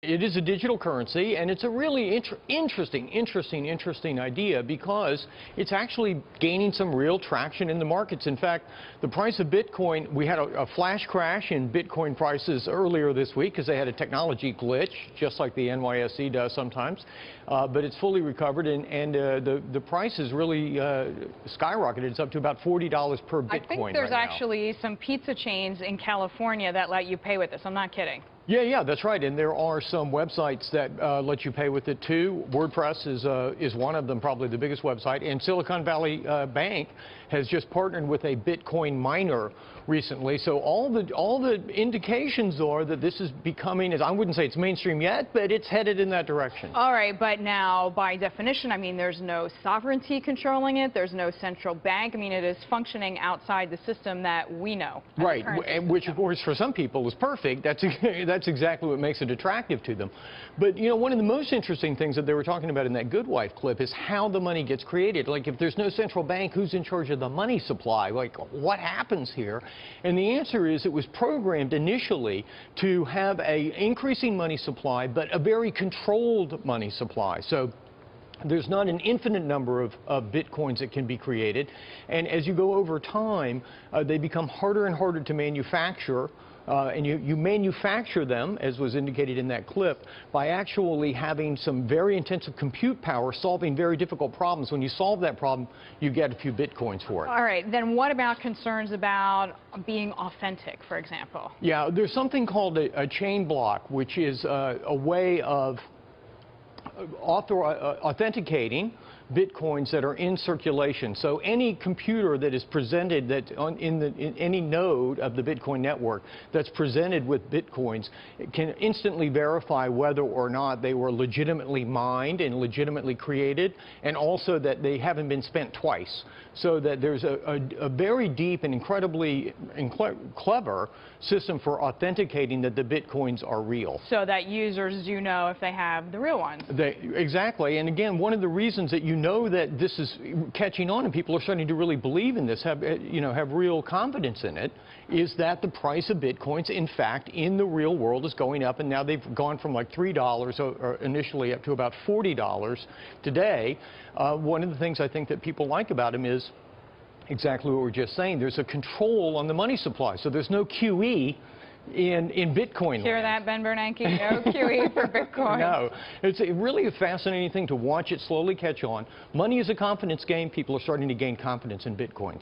It is a digital currency, and it's a really interesting idea because it's actually gaining some real traction in the markets. In fact, the price of Bitcoin, we had a flash crash in Bitcoin prices earlier this week because they had a technology glitch, just like the NYSE does sometimes. But it's fully recovered, and the price has really skyrocketed. It's up to about $40 per Bitcoin I think there's actually some pizza chains in California that let you pay with this. I'm not kidding. Yeah, that's right. And there are some websites that let you pay with it too. WordPress is one of them, probably the biggest website. And Silicon Valley Bank has just partnered with a Bitcoin miner recently. So all the indications are that this is becoming, I wouldn't say it's mainstream yet, but it's headed in that direction. All right, but now by definition, I mean, there's no sovereignty controlling it. There's no central bank. I mean, it is functioning outside the system that we know. Right, which of course for some people is perfect. That's exactly what makes it attractive to them. But, you know, one of the most interesting things that they were talking about in that Good Wife clip is how the money gets created. Like, if there's no central bank, who's in charge of the money supply? Like, what happens here? And the answer is it was programmed initially to have an increasing money supply, but a very controlled money supply. So there's not an infinite number of Bitcoins that can be created. And as you go over time, they become harder and harder to manufacture. And you manufacture them, as was indicated in that clip, by actually having some very intensive compute power, solving very difficult problems. When you solve that problem, you get a few Bitcoins for it. All right, then what about concerns about being authentic, for example? Yeah, there's something called a chain block, which is a way of authenticating Bitcoins that are in circulation. So any computer that is presented in any node of the Bitcoin network that's presented with Bitcoins can instantly verify whether or not they were legitimately mined and legitimately created, and also that they haven't been spent twice. So that there's a very deep and incredibly clever system for authenticating that the Bitcoins are real. So that users do know if they have the real ones. Exactly. And again, one of the reasons that you know that this is catching on and people are starting to really believe in this, have real confidence in it, is that the price of Bitcoins, in fact, in the real world is going up, and now they've gone from like $3 or initially up to about $40 today. One of the things I think that people like about them is exactly what we're just saying. There's a control on the money supply, so there's no QE in Bitcoin. Hear that, Ben Bernanke? No QE for Bitcoin. No. It's really a fascinating thing to watch it slowly catch on. Money is a confidence game. People are starting to gain confidence in Bitcoins.